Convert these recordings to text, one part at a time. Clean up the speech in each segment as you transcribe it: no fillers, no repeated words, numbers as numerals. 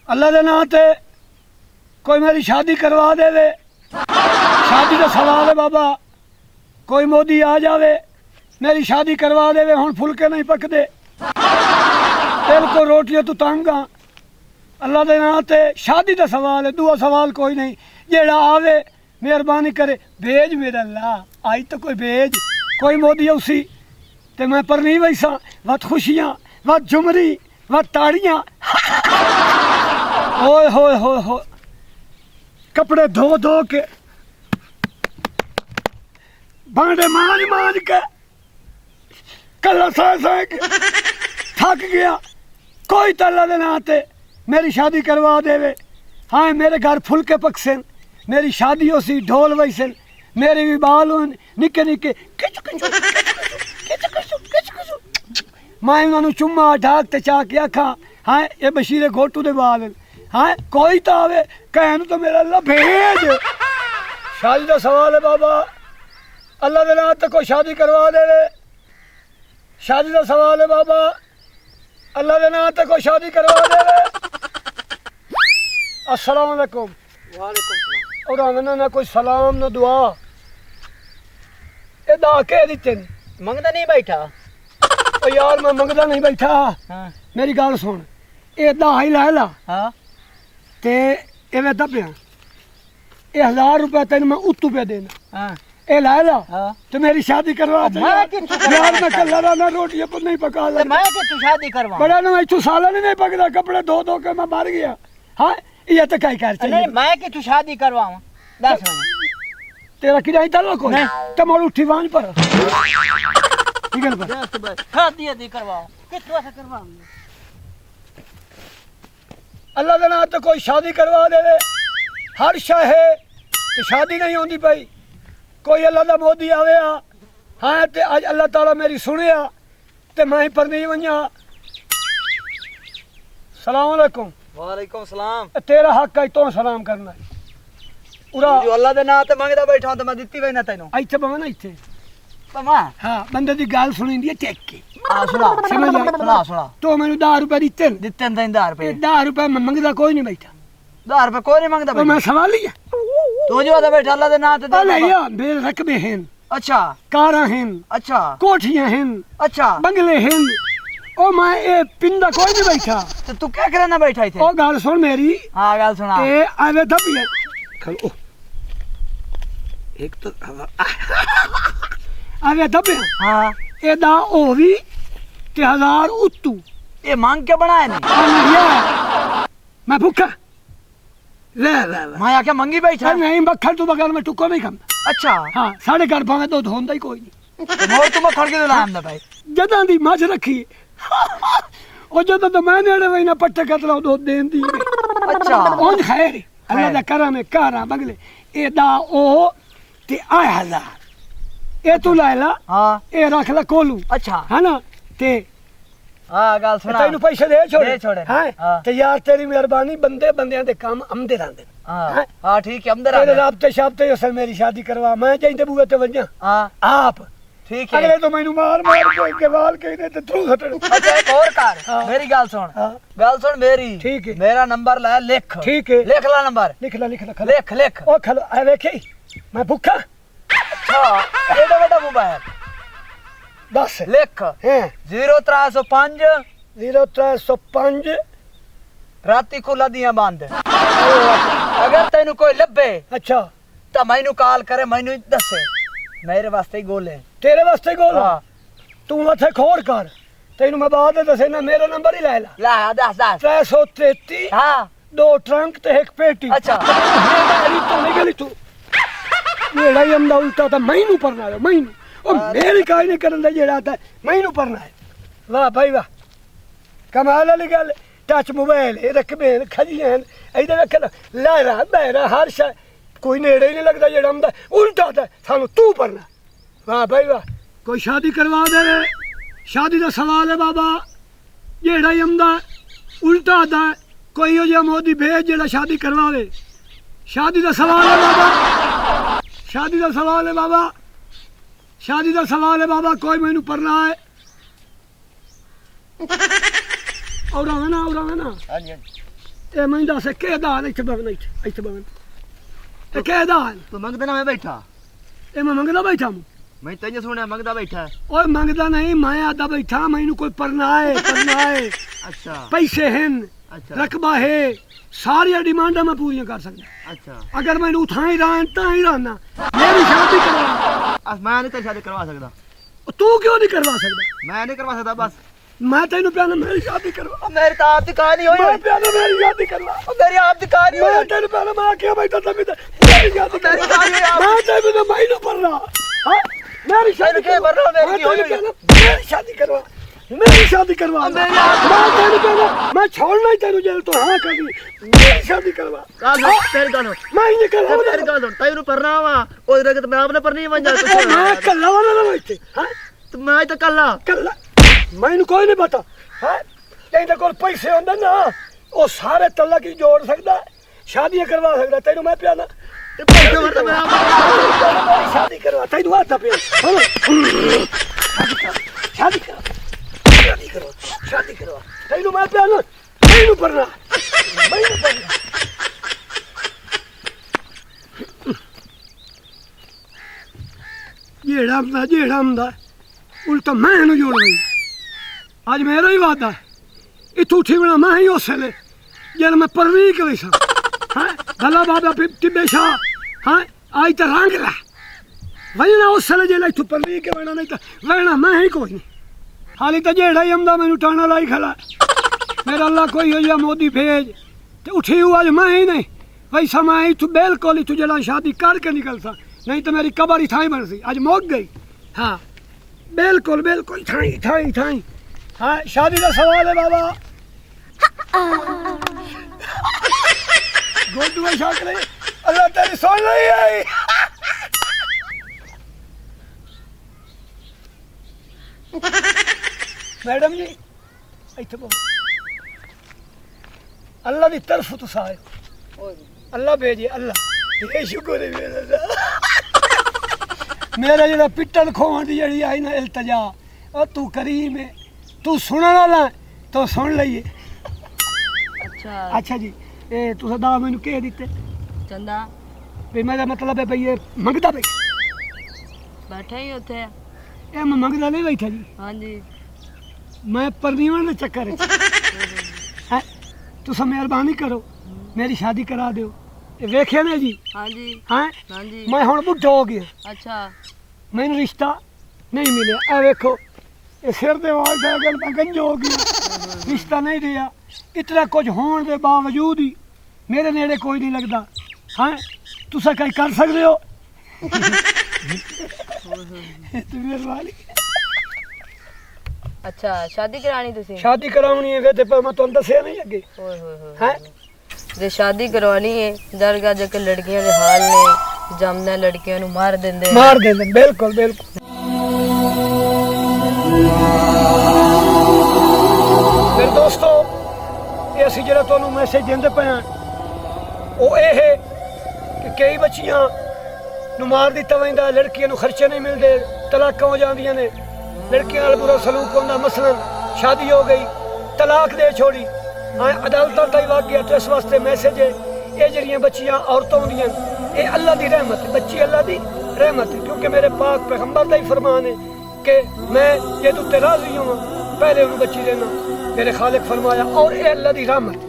अल्लाह दे नाम ते कोई मेरी शादी करवा देवे। शादी का सवाल है बाबा, कोई मोदी आ जावे मेरी शादी करवा देवे। हुण फुलके नहीं पकदे, बिल्कुल रोटियां तू तंग हाँ। अल्लाह दे नाम ते शादी का सवाल है, दूआ सवाल कोई नहीं। जेड़ा आवे मेहरबानी करे भेज मेरा अल्लाह, आई तो कोई भेज। कोई मोदी उसी ते मैं पर नहीं वैसा। वत खुशियाँ, वत झुमरी, वत ताड़ियाँ। ओए होए होए हो, कपड़े धो धो के, भांडे मांज मांज के, कला सह के थक गया। कोई तल्ला दे नाम ते मेरी शादी करवा देवे। हाँ मेरे घर फुलके पकसन, मेरी शादी हो सी, ढोल वैसन, मेरे भी बाल होन निके निके, मैं उन्होंने चुम्मा ढाक ते चा के आखा हाँ ये बशीरे घोटू दे बाल। हाँ कोई तो आवे कहन तो मेरा अल्लाह भेज। शादी का सवाल है बाबा, अल्लाह दे नाम ते कोई शादी करवा देवे। शादी का सवाल है बाबा, अल्लाह दे नाम ते कोई शादी करवा देवे। अस्सलाम वालेकुम। वालेकुम सलाम। और आमना ना कोई सलाम ना दुआ। ए दा के दिते मंगदा नहीं बैठा। ओ यार मैं मंगदा नहीं बैठा। हाँ मेरी गल सुन, ए दा ही ला ला हाँ ते एवे दबिया ए 1000 रुपया तेन मैं उत्तू पे देना। हाँ ए ला ला हाँ तो मेरी शादी करवा दे। मैं कित्थों करवा यार मैं कल्ला ना रोटियां पर नहीं पका ला। मैं कि तू शादी करवा। बड़ा ना इथू साला नहीं पकदा, कपड़े धो धो के मैं मर गया। हाँ ये तो कई कर नहीं चाहिए। मैं कि तू शादी करवाऊं। दस मिनट तेरा किराया तल्ला को नहीं। तो मोड़ उठी वांज पर ठीक है ना। दस बस शादी दी करवाओ। कितवा से करवाऊं। अल्लाह के नाम तो कोई शादी करवा देवे। हर शह है कि शादी नहीं होती पाई। कोई अल्लाह का मोदी आवे हाँ ते अज अल्लाह ताला मेरी सुनिया ते मैं पर नहीं वंजा। सलाम अलैकुम। वालेकुम सलाम। तेरा हक है तो सलाम करना है। उरा जो अल्लाह दे नाम ते मंगदा बैठा तो मैं दित्ती वे ना तैनू। इत्थे बवे ना इत्थे। पमा हाँ बंदे दी गल सुनी दी चेक के आ सुना समझ आई? सुना तो मैंने 10 रुपए दिते न। दित्ते न 10 रुपए। 10 रुपए मैं मंगदा कोई नहीं बैठा। 10 रुपए कोई नहीं मंगदा तो मैं सवाल ही तू जो आदा बैठा अल्लाह दे नाम ते अरे दे। यार मेरे रकबे हैं, अच्छा कारा हैं, अच्छा कोठियां हैं, अच्छा बंगले हैं। ओ मैं ए पिंदा कोई नहीं बैठा। तो तू क्या करना बैठा इथे। ओ गल सुन मेरी, हाँ गल सुना। ए आवे दबिया खलो एक तो आवे दबिया हाँ ए दा ओ भी ते 1000 उत्तू ये मांग के बनाए नहीं। मैं भूखा ले ले ले मैं आके मंगी बैठा। नहीं मक्खन तू बगैर में टुक्को नहीं खाता। अच्छा हाँ साढ़े घर भावे तो धोंदा ही कोई नहीं। मोर तुम खड़ के लाम दा भाई। जदां दी मझ रखी ओ जदां तो मैं नेड़े वही ना पट्टे कतला दो देन दी। अच्छा उन खैर अल्लाह दा करम है, कारा बंगले ए दा ओ ते 1000 ए तू ला ला हाँ ए रख ला कोलू अच्छा है ना ते हाँ गल सुना। तेनू पैसे दे छोड़े दे छोड़े। हैं हाँ। ते यार तेरी मेहरबानी, बंदे बंदियां दे काम आमदे रहंदे। हाँ हाँ ठीक है अंदर आ तेरे गए। राबते शाबते असल मेरी शादी करवा, मैं चाहिए बुए ते वजा हाँ आप ठीक है। अगले तो मैनू मार मार के वाल कह दे ते तू हटड़। अच्छा एक और कर हाँ। मेरी गल सुन। हाँ गल सुन मेरी। ठीक है। मेरा नंबर ला लिख। ठीक है लिख ला नंबर। लिख ला खलो लिख लिख। ओ खलो आ वेखी मैं भूखा अच्छा एडा बेटा मोबाइल बस लिख हैं 0305 0305 राती खुला दिया बंद। अगर तेनू कोई लब्बे अच्छा तो मैनू कॉल करे, मैनू दसे मेरे वास्ते ही गोले। तेरे वास्ते गोल हाँ तू मथे खोर कर तेनू मैं बाद दसे ना मेरा नंबर ही ला ला 10 333 हाँ 2 ट्रंक ते एक पेटी। अच्छा मेरी तो नहीं गली तू मेरा ही अमदा उल्टा था मैनू पढ़ना है मैनू और मेरी काई नहीं करन दे जेड़ा था मैनू पढ़ना है। वाह भाई वाह कमाल वाली गल। टच मोबाइल है रकबे खजियां इधर रख ला रहा बहरा हर शा कोई नेड़े ही नहीं लगता जेड़ा अमदा उल्टा था सानू तू पढ़ना। वाह भाई वाह कोई शादी करवा दे रे। शादी का सवाल है बाबा, जेड़ा ही अमदा उल्टा था कोई हो जा मोदी भेज जेड़ा शादी करवावे। शादी का सवाल है बाबा, शादी का सवाल है बाबा, शादी का सवाल है बाबा कोई मैनू पढ़ना है। और आवे ना हाँ जी ਇਹ ਮੈਨੂੰ ਦੱਸ ਕਿਹਦਾ ਇੱਥੇ ਬਵਨ ਇੱਥੇ ਬਵਨ ਇਹ ਕਿਹਦਾ ਤੂੰ ਮੰਗਦਾ ਨਾ ਮੈਂ ਬੈਠਾ ਇਹ ਮੈਂ ਮੰਗਦਾ ਬੈਠਾ ਮੂੰ ਮੈਂ ਤੈਨੂੰ ਸੁਣਿਆ ਮੰਗਦਾ ਬੈਠਾ ਓਏ ਮੰਗਦਾ ਨਹੀਂ ਮੈਂ ਆਦਾ ਬੈਠਾ ਮੈਨੂੰ ਕੋਈ ਪਰਨਾਏ ਅੱਛਾ ਪੈਸੇ ਹਨ ਅੱਛਾ ਰਕਬਾ ਹੈ ਸਾਰੀਆਂ ਡਿਮਾਂਡਾਂ ਮੈਂ ਪੂਰੀਆਂ ਕਰ ਸਕਦਾ ਅੱਛਾ ਅਗਰ ਮੈਨੂੰ ਉਠਾਂ ਹੀ ਰਹਿਣ ਤਾਂ ਹੀ ਰਹਿਣਾ ਮੇਰੀ ਸ਼ਾਦੀ ਕਰਵਾ ਮੈਂ ਨਹੀਂ ਤੇਰੀ ਸ਼ਾਦੀ ਕਰਵਾ ਸਕਦਾ ਤੂੰ ਕਿਉਂ ਨਹੀਂ ਕਰਵਾ ਸਕਦਾ ਮੈਂ ਨਹੀਂ ਕਰਵਾ ਸਕਦਾ ਬਸ ਮੈਂ ਤੈਨੂੰ ਪਿਆਣਾ ਮੇਰੀ ਸ਼ਾਦੀ ਕਰਵਾ मेरी तो आप दी कहानी हुई मैं पियानो मेरी शादी करवा मेरी आप दी कहानी मैं हुई तेरे पहले मैं क्या बैठा था मेरी शादी करवा मैं तेरे बिना मैं नहीं पढ़ रहा हाँ मेरी शादी क्या कर रहा हूँ? मेरी मैं नहीं तेरे हुई। पहले मेरी शादी करवा मेरी शादी करवा मैं तेरे पहले मैं छोड़ना ही तेरे जेल तो हाँ कर दी मेरी शादी करवा तेरे गानो मैं ही निकल रहा तेरे गानो तैਨੂੰ ਪਰਨਾ ਵਾ ਉਹ ਰਗਤ ਮੈਂ ਆਪਨੇ ਪਰਨੀ ਬਣ ਜਾ मैं कल्ला वाला ना बैठे हाँ ਤੂੰ ਮੈਂ ਤਾਂ ਕੱਲਾ कल्ला मैनू कोई नहीं पता हाँ कहीं तो कोई पैसे होंगे ना वो सारे तल्ला की जोड़ सकता शादियां करवा सकता तेनू मैं पियाना ਤੇ ਪੈਸੇ ਵਰਤ ਮੈਂ मेरी शादी करवा तेनू आता पिया शादी करवा शादी करवा तेनू मैं पियाना तेनू पढ़ना जेड़ा हुंदा उल्टा मैं इहनू जोड़ गई आज मेरा ही वादा है इत्थों उठीवना मैं ही उस वेले जद मैं परवी करी सा हाँ गला बाबा टिब्बे शाह हाँ आई तो रंग ला वजना उस वेले जे इत्थों परवी के वहना नहीं तो वहना मैं ही कोई नहीं हाली तो जेड़ा ही आंदा मैनू टाणा लाई खड़ा मेरा अल्लाह कोई हो जा मोदी भेज ते उठी हुआ आज मैं ही नहीं वैसा मैं इत्थों बिल्कुल इत्थों जड़ा शादी करके निकल सा नहीं तो मेरी कबर ही थाई बन सी आज मुक गई हाँ बिल्कुल बिल्कुल थाई थाई थाई हाँ शादी का सवाल है बाबा गोदुआ शाक नहीं अल्लाह तेरी सुन नहीं आई मैडम जी इत्थे बहु अल्लाह की तरफ तो आए अल्लाह भेजे अल्लाह ये शुक्र है मेरा मेरा जरा पिट्टल खोवन दी जड़ी आई ना इल्तजा और तू करीम है तू सुनने वाला तो सुन लइए अच्छा जी ए तुसा दा मैनू कह दिते चंदा भी मेरा मतलब है भई ये मंगदा पे बैठे ही होते हैं ए मैं मंगदा नहीं बैठा जी हाँ जी मैं परनीवन दे चक्कर है तुसा मेहरबानी करो मेरी शादी करा दो वेखे ने जी हाँ जी हैं हाँ जी मैं हुण बुढ़ा हो गया अच्छा मैनू रिश्ता नहीं मिले ए वेखो ये सिर दे वाल सागल मैं गंजो हो गया रिश्ता नहीं दिया इतना कुछ होने के बावजूद ही मेरे नेड़े कोई नहीं लगता हाँ तुसा कहीं कर सकते हो तू मेहरबानी अच्छा शादी करानी तुसी शादी करानी है ते पर मैं तुम दसिया नहीं अगे ओए होए होए हैं जे शादी करवानी है दरगाह जाके लड़कियां दे हाल ने जमना लड़कियां नु मार देंदे मार देंदे बिल्कुल बिल्कुल मेरे दोस्तों ये असी जरा तुहानू मैसेज देंदे पे हां ਉਹ ਇਹ ਹੈ ਕਿ ਕਈ ਬੱਚੀਆਂ ਨੂੰ ਮਾਰ ਦਿੱਤਾ ਜਾਂਦਾ ਲੜਕੀਆਂ ਨੂੰ ਖਰਚੇ ਨਹੀਂ ਮਿਲਦੇ ਤਲਾਕਾਂ ਹੋ ਜਾਂਦੀਆਂ ਨੇ ਲੜਕੀਆਂ ਨਾਲ ਬੁਰਾ ਸਲੂਕ ਹੁੰਦਾ ਮਸਲਨ ਸ਼ਾਦੀ ਹੋ ਗਈ ਤਲਾਕ ਦੇ ਛੋੜੀ ਅਦਾਲਤਾਂ ਤਾਈਂ ਵਗ ਗਿਆ ਤੇ ਇਸ ਵਾਸਤੇ ਮੈਸੇਜ ਹੈ ਇਹ ਜਿਹੜੀਆਂ ਬੱਚੀਆਂ ਔਰਤਾਂ ਹੁੰਦੀਆਂ ਇਹ ਅੱਲਾ ਦੀ ਰਹਿਮਤ ਹੈ ਬੱਚੀ ਅੱਲਾ ਦੀ ਰਹਿਮਤ है क्योंकि मेरे पाक पैगंबर का ही फरमान है कि मैं ये तो ते राजी हूँ पहले उन्हें बच्ची देना मेरे खालिक फरमाया और ये अल्लाह की रहमत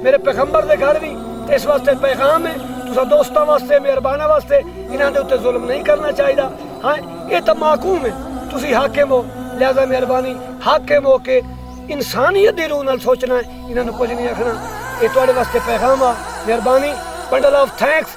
मेरे पैगंबर के घर भी इस वास्ते पैगाम है तुसा दोस्तों वास्ते मेहरबाना वास्ते इन्हां दे उत्ते जुल्म नहीं करना चाहिए हाँ ये तो माकूम है तुसी हाकिम हो लिहाजा मेहरबानी हाकिम हो के इंसानियत की रूह नाल सोचना है इन्हां नूं कुछ नहीं आखना ये तुहाडे वास्ते पैगाम आ मेहरबानी बंडल ऑफ थैंक्स